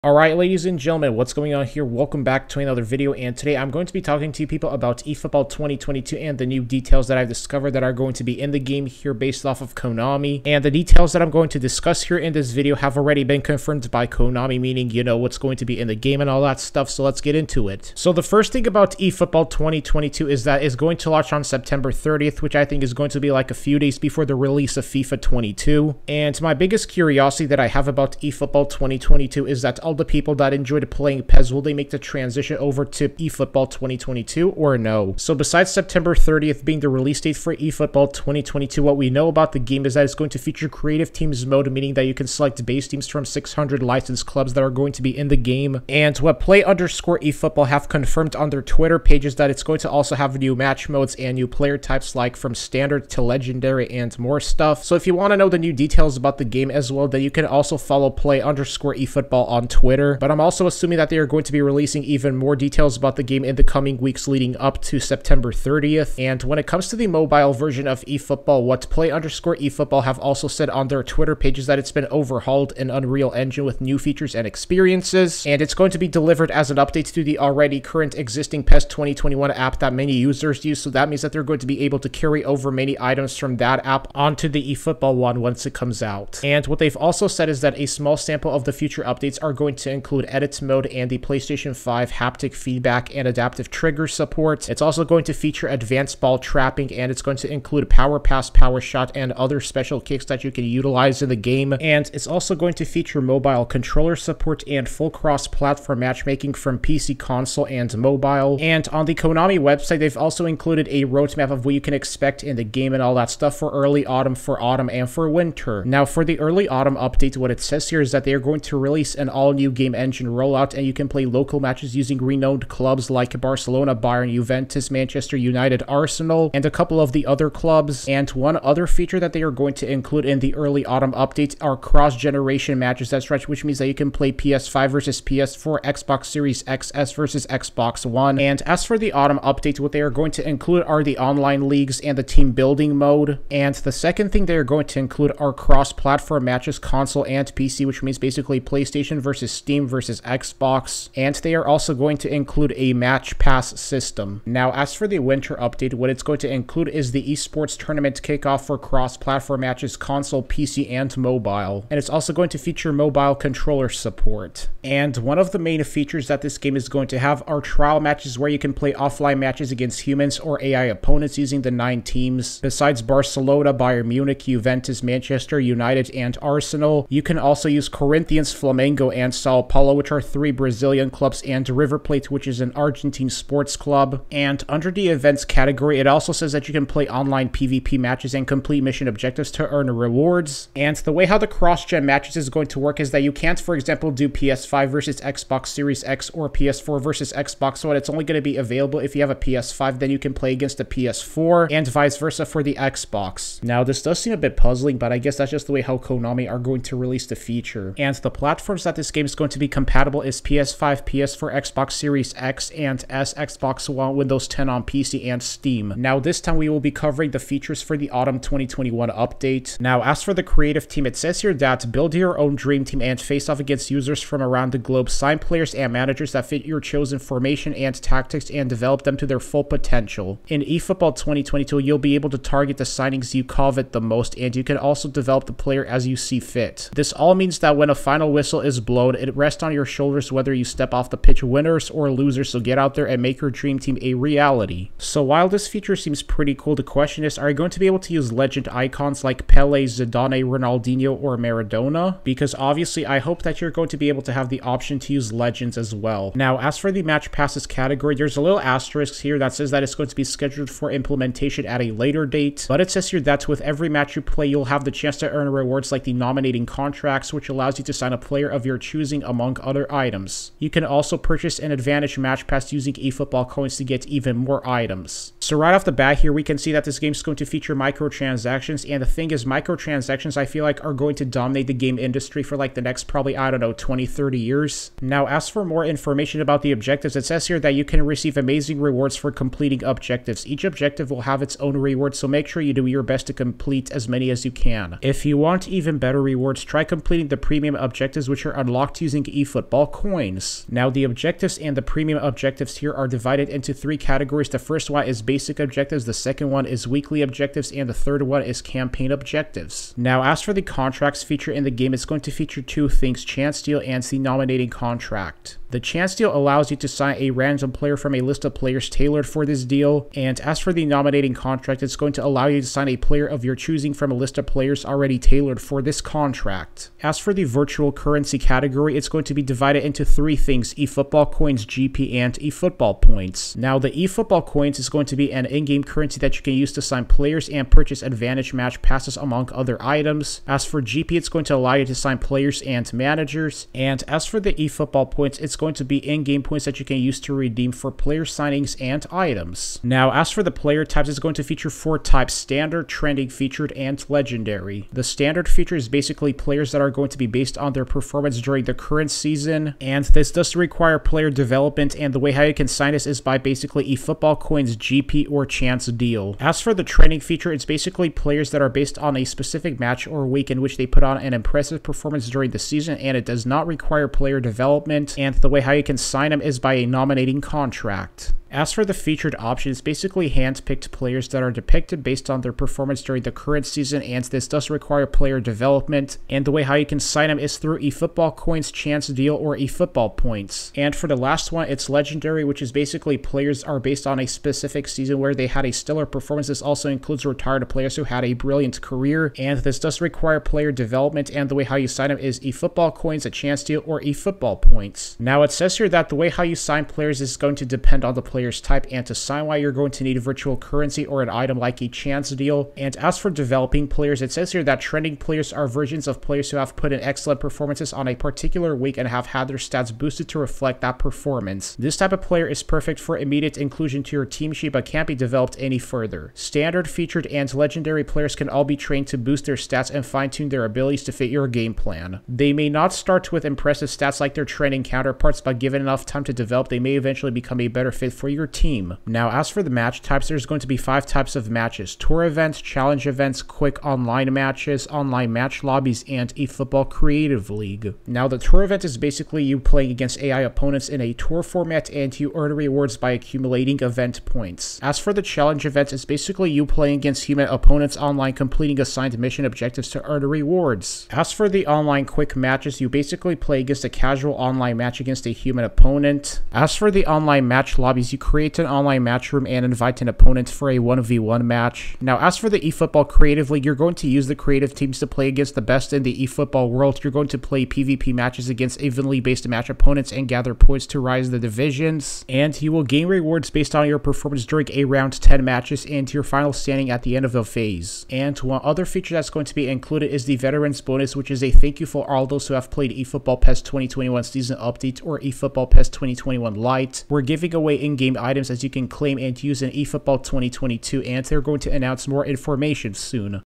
Alright, ladies and gentlemen, what's going on here? Welcome back to another video, and today I'm going to be talking to you people about eFootball 2022 and the new details that I've discovered that are going to be in the game here based off of Konami. And the details that I'm going to discuss here in this video have already been confirmed by Konami, meaning you know what's going to be in the game and all that stuff, so let's get into it. So the first thing about eFootball 2022 is that it's going to launch on September 30th, which I think is going to be like a few days before the release of FIFA 22. And my biggest curiosity that I have about eFootball 2022 is that all the people that enjoyed playing PES, will they make the transition over to eFootball 2022 or no? So besides September 30th being the release date for eFootball 2022, what we know about the game is that it's going to feature creative teams mode, meaning that you can select base teams from 600 licensed clubs that are going to be in the game. And what play_eFootball have confirmed on their Twitter page is that it's going to also have new match modes and new player types, like from standard to legendary and more stuff. So if you want to know the new details about the game as well, then you can also follow play_eFootball on Twitter. But I'm also assuming that they are going to be releasing even more details about the game in the coming weeks leading up to September 30th. And when it comes to the mobile version of eFootball, what play_eFootball have also said on their Twitter page is that it's been overhauled in Unreal Engine with new features and experiences, and it's going to be delivered as an update to the already current existing PES 2021 app that many users use. So that means that they're going to be able to carry over many items from that app onto the eFootball one once it comes out. And what they've also said is that a small sample of the future updates are going to include edit mode and the PlayStation 5 haptic feedback and adaptive trigger support. It's also going to feature advanced ball trapping, and it's going to include power pass, power shot, and other special kicks that you can utilize in the game. And it's also going to feature mobile controller support and full cross-platform matchmaking from PC, console, and mobile. And on the Konami website, they've also included a roadmap of what you can expect in the game and all that stuff for early autumn, for autumn, and for winter. Now, for the early autumn update, what it says here is that they are going to release an all-new game engine rollout, and you can play local matches using renowned clubs like Barcelona, Bayern, Juventus, Manchester United, Arsenal, and a couple of the other clubs. And one other feature that they are going to include in the early autumn update are cross-generation matches. That's right, which means that you can play PS5 versus PS4, Xbox Series XS versus Xbox One. And as for the autumn update, what they are going to include are the online leagues and the team building mode. And the second thing they are going to include are cross-platform matches, console and PC, which means basically PlayStation versus Steam versus Xbox. And they are also going to include a match pass system. Now, as for the winter update, what it's going to include is the esports tournament kickoff for cross-platform matches, console, PC, and mobile. And it's also going to feature mobile controller support. And one of the main features that this game is going to have are trial matches where you can play offline matches against humans or AI opponents using the 9 teams. Besides Barcelona, Bayern Munich, Juventus, Manchester United, and Arsenal, you can also use Corinthians, Flamengo, and Sao Paulo, which are 3 Brazilian clubs, and River Plate, which is an Argentine sports club. And under the events category, it also says that you can play online PvP matches and complete mission objectives to earn rewards. And the way how the cross-gen matches is going to work is that you can't, for example, do PS5 versus Xbox Series X or PS4 versus Xbox One. It's only going to be available if you have a PS5, then you can play against a PS4, and vice versa for the Xbox. Now, this does seem a bit puzzling, but I guess that's just the way how Konami are going to release the feature. And the platforms that this game is going to be compatible is PS5, PS4, Xbox Series X, and S, Xbox One, Windows 10 on PC, and Steam. Now, this time we will be covering the features for the Autumn 2021 update. Now, as for the creative team, it says here that build your own dream team and face off against users from around the globe. Sign players and managers that fit your chosen formation and tactics and develop them to their full potential. In eFootball 2022, you'll be able to target the signings you covet the most, and you can also develop the player as you see fit. This all means that when a final whistle is blown, it rests on your shoulders whether you step off the pitch winners or losers, so get out there and make your dream team a reality. So while this feature seems pretty cool, the question is, are you going to be able to use legend icons like Pele, Zidane, Ronaldinho, or Maradona? Because obviously I hope that you're going to be able to have the option to use legends as well. Now, as for the match passes category, there's a little asterisk here that says that it's going to be scheduled for implementation at a later date, but it says here that with every match you play, you'll have the chance to earn rewards like the nominating contracts, which allows you to sign a player of your choosing among other items. You can also purchase an advantage match pass using eFootball coins to get even more items. So right off the bat here, we can see that this game is going to feature microtransactions, and the thing is, microtransactions I feel like are going to dominate the game industry for like the next probably, I don't know, 20, 30 years. Now, as for more information about the objectives, it says here that you can receive amazing rewards for completing objectives. Each objective will have its own reward, so make sure you do your best to complete as many as you can. If you want even better rewards, try completing the premium objectives, which are unlocked using eFootball coins. Now, the objectives and the premium objectives here are divided into 3 categories. The first one is basic objectives, the second one is weekly objectives, and the third one is campaign objectives. Now, as for the contracts feature in the game, it's going to feature 2 things, chance deal and the nominating contract. The chance deal allows you to sign a random player from a list of players tailored for this deal, and as for the nominating contract, it's going to allow you to sign a player of your choosing from a list of players already tailored for this contract. As for the virtual currency category, it's going to be divided into 3 things, eFootball coins, GP, and eFootball points. Now, the eFootball coins is going to be an in-game currency that you can use to sign players and purchase advantage match passes among other items. As for GP, it's going to allow you to sign players and managers, and as for the eFootball points, it's going to be in-game points that you can use to redeem for player signings and items. Now, as for the player types, it's going to feature 4 types, standard, trending, featured, and legendary. The standard feature is basically players that are going to be based on their performance during the current season, and this does require player development, and the way how you can sign this is by basically eFootball coins, GP, or chance deal. As for the trending feature, it's basically players that are based on a specific match or week in which they put on an impressive performance during the season, and it does not require player development, and the way how you can sign them is by a nominating contract. As for the featured options, basically hand-picked players that are depicted based on their performance during the current season, and this does require player development, and the way how you can sign them is through eFootball coins, chance deal, or eFootball points. And for the last one, it's legendary, which is basically players are based on a specific season where they had a stellar performance. This also includes retired players who had a brilliant career, and this does require player development, and the way how you sign them is eFootball coins, a chance deal, or eFootball points. Now, it says here that the way how you sign players is going to depend on the player's type, and to sign why you're going to need virtual currency or an item like a chance deal. And as for developing players, it says here that trending players are versions of players who have put in excellent performances on a particular week and have had their stats boosted to reflect that performance. This type of player is perfect for immediate inclusion to your team sheet but can't be developed any further. Standard, featured, and legendary players can all be trained to boost their stats and fine-tune their abilities to fit your game plan. They may not start with impressive stats like their trending counterparts, but given enough time to develop, they may eventually become a better fit for your team. Now, as for the match types, there's going to be 5 types of matches: tour events, challenge events, quick online matches, online match lobbies, and eFootball Creative League. Now, the tour event is basically you playing against AI opponents in a tour format, and you earn rewards by accumulating event points. As for the challenge events, it's basically you playing against human opponents online, completing assigned mission objectives to earn rewards. As for the online quick matches, you basically play against a casual online match against a human opponent. As for the online match lobbies, you create an online match room and invite an opponent for a 1v1 match. Now, as for the eFootball Creative League, you're going to use the creative teams to play against the best in the eFootball world. You're going to play PvP matches against evenly based match opponents and gather points to rise the divisions. And you will gain rewards based on your performance during a round 10 matches and your final standing at the end of the phase. And one other feature that's going to be included is the Veterans Bonus, which is a thank you for all those who have played eFootball PES 2021 Season Update or eFootball PES 2021 Lite. We're giving away in-game items as you can claim and use in eFootball 2022, and they're going to announce more information soon.